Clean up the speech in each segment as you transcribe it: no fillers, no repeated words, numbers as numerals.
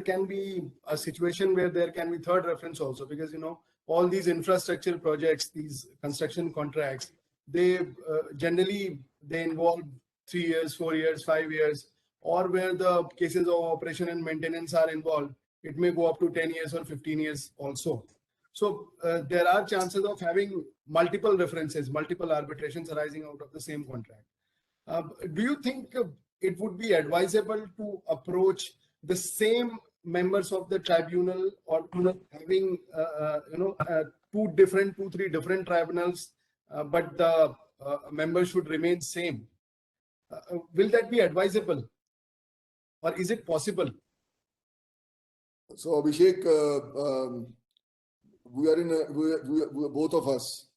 can be a situation where there can be third reference also, because all these infrastructure projects, these construction contracts, they generally they involve 3 years, 4 years, 5 years, or where the cases of operation and maintenance are involved, it may go up to 10 years or 15 years also. So there are chances of having multiple references, multiple arbitrations arising out of the same contract. Do you think it would be advisable to approach the same members of the tribunal, or having two, three different tribunals, but the members should remain same? Will that be advisable, or is it possible? So Abhishek, we are both of us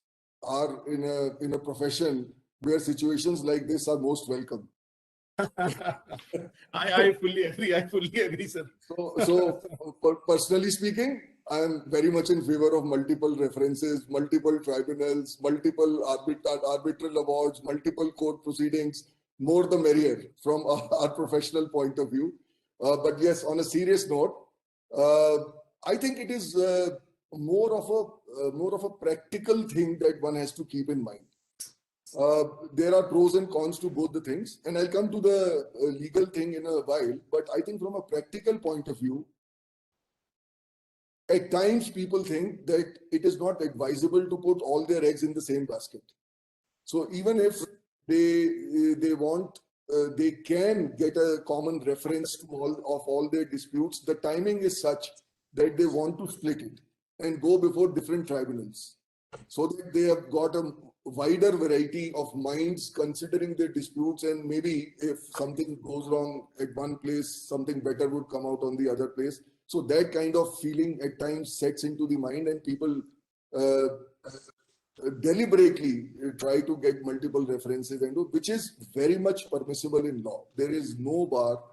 are in a profession where situations like this are most welcome. I fully agree, sir. So personally speaking, I am very much in favor of multiple references, multiple tribunals, multiple arbitral awards, multiple court proceedings. More the merrier from our professional point of view. But yes, on a serious note, I think it is more of a practical thing that one has to keep in mind. There are pros and cons to both the things, and I'll come to the legal thing in a while. But I think from a practical point of view, at times people think that it is not advisable to put all their eggs in the same basket. So even if they want, they can get a common reference to all their disputes, the timing is such that they want to split it and go before different tribunals, so that they have got a wider variety of minds considering their disputes, and maybe if something goes wrong at one place, something better would come out on the other place. So that kind of feeling at times sets into the mind, and people deliberately try to get multiple references, and which is very much permissible in law. There is no bar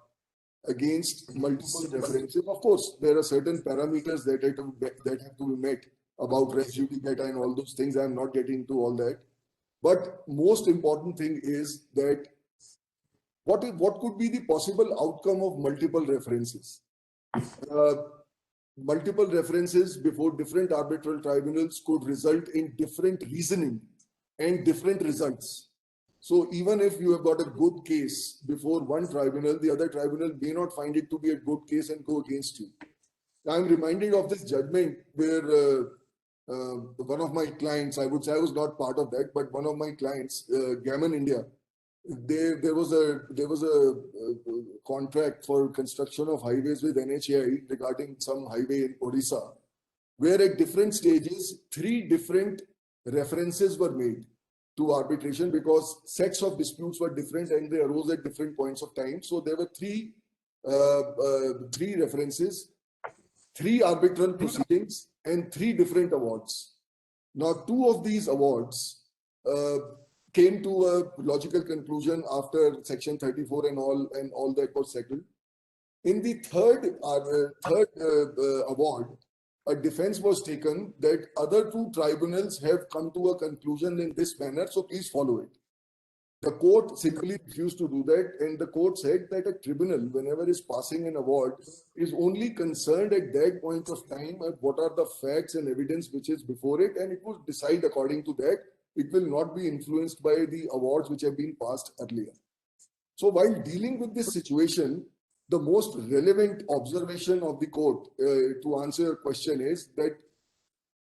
against multiple references. Of course, there are certain parameters that have to be met about res judicata and all those things. I'm not getting into all that. But most important thing is that what could be the possible outcome of multiple references? Multiple references before different arbitral tribunals could result in different reasoning and different results. So even if you have got a good case before one tribunal, the other tribunal may not find it to be a good case and go against you. I'm reminded of this judgment where one of my clients, I would say I was not part of that, but one of my clients, Gammon India, there was a contract for construction of highways with NHAI regarding some highway in Odisha, where at different stages, 3 different references were made to arbitration because sets of disputes were different and they arose at different points of time. So there were three references, 3 arbitral proceedings, and 3 different awards. Now, 2 of these awards came to a logical conclusion after Section 34 and all that was settled. In the third award, a defense was taken that other 2 tribunals have come to a conclusion in this manner, so please follow it. The court simply refused to do that, and the court said that a tribunal, whenever is passing an award, is only concerned at that point of time at what are the facts and evidence which is before it, and it will decide according to that. It will not be influenced by the awards which have been passed earlier. So while dealing with this situation, the most relevant observation of the court to answer your question is that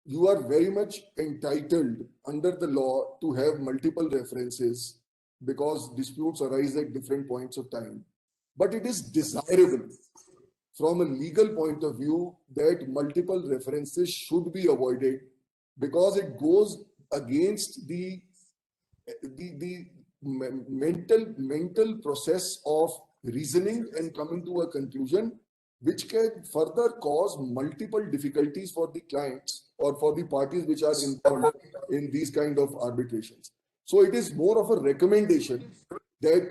you are very much entitled under the law to have multiple references because disputes arise at different points of time. But it is desirable from a legal point of view that multiple references should be avoided because it goes against the mental process of reasoning and coming to a conclusion, which can further cause multiple difficulties for the clients or for the parties which are involved in these kind of arbitrations. So it is more of a recommendation that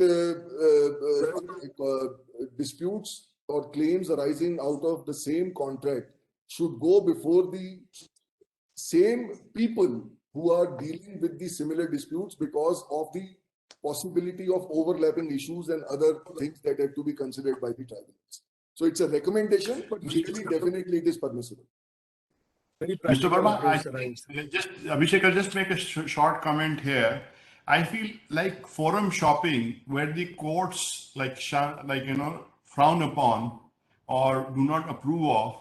disputes or claims arising out of the same contract should go before the same people who are dealing with the similar disputes because of the possibility of overlapping issues and other things that have to be considered by the tribunals. So it's a recommendation, but legally, definitely it is permissible. Very Mr. practical Verma, approach that I- Abhishek, I'll just make a short comment here. I feel like forum shopping, where the courts frown upon or do not approve of,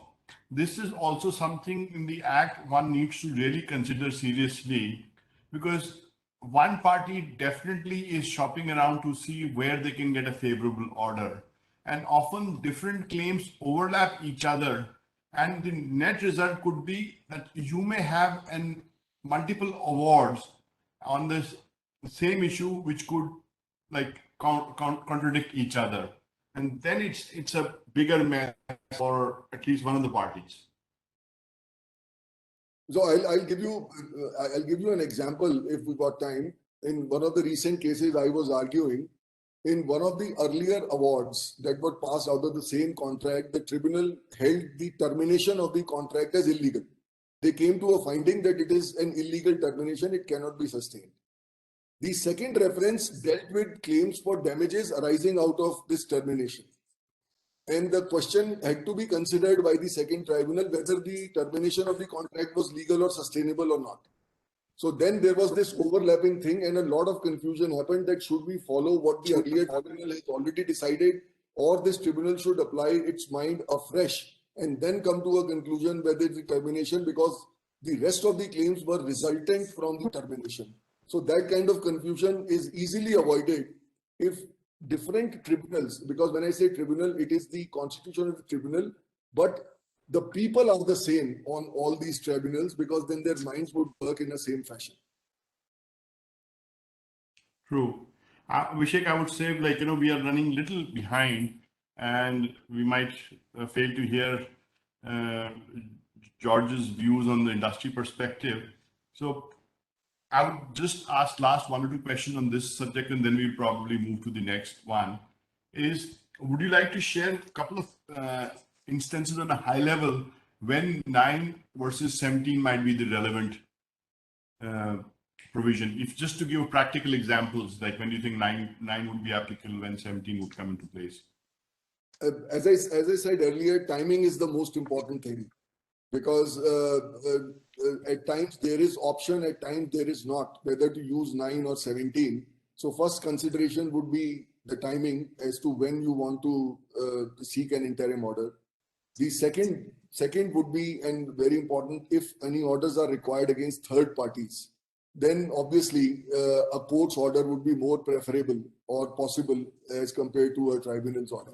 this is also something in the act one needs to really consider seriously, because one party definitely is shopping around to see where they can get a favorable order, and often different claims overlap each other, and the net result could be that you may have multiple awards on this same issue which could like contradict each other, and then it's a bigger mess for at least one of the parties. So I'll give you an example if we got time. In one of the recent cases, I was arguing in one of the earlier awards that were passed out of the same contract, the tribunal held the termination of the contract as illegal. They came to a finding that it is an illegal termination, it cannot be sustained. The second reference dealt with claims for damages arising out of this termination. And the question had to be considered by the second tribunal whether the termination of the contract was legal or sustainable or not. So then there was this overlapping thing, and a lot of confusion happened that should we follow what the earlier tribunal has already decided, or this tribunal should apply its mind afresh and then come to a conclusion whether the termination, because the rest of the claims were resultant from the termination. So that kind of confusion is easily avoided if different tribunals, because when I say tribunal, it is the constitution of the tribunal, but the people are the same on all these tribunals, because then their minds would work in the same fashion. True. Abhishek, I would say, we are running little behind, and we might fail to hear George's views on the industry perspective. So I would just ask last one or two questions on this subject, and then we'll probably move to the next one. Would you like to share a couple of instances on a high level when 9 versus 17 might be the relevant provision? If just to give practical examples, like when you think 9 would be applicable, when 17 would come into place. As I said earlier, timing is the most important thing, because at times there is option, at times there is not, whether to use 9 or 17. So first consideration would be the timing as to when you want to seek an interim order. The second would be, and very important, if any orders are required against third parties, then obviously a court's order would be more preferable or possible as compared to a tribunal's order.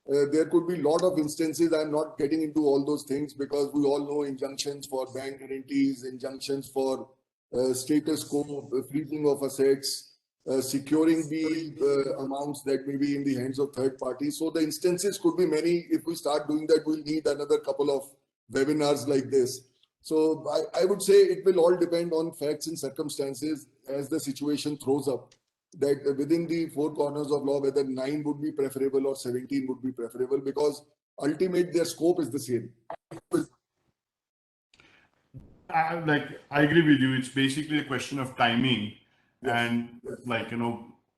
There could be a lot of instances. I'm not getting into all those things because we all know injunctions for bank guarantees, injunctions for status quo, freezing of assets, securing the amounts that may be in the hands of third parties. So the instances could be many. If we start doing that, we'll need another couple of webinars like this. So I would say it will all depend on facts and circumstances as the situation throws up, that within the four corners of law, whether 9 would be preferable or 17 would be preferable, because ultimately their scope is the same. I agree with you. It's basically a question of timing, Yes. and Yes.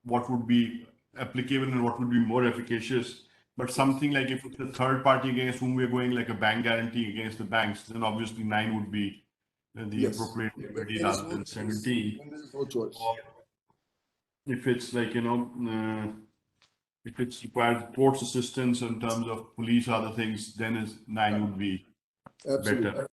what would be applicable and what would be more efficacious. But something like if it's a third party against whom we're going like a bank guarantee against the banks, then obviously 9 would be the Yes. appropriate remedy There is rather no than choice. 17. There is no choice. Or if it's if it's required court's assistance in terms of police or other things, then 9 would be Absolutely. better.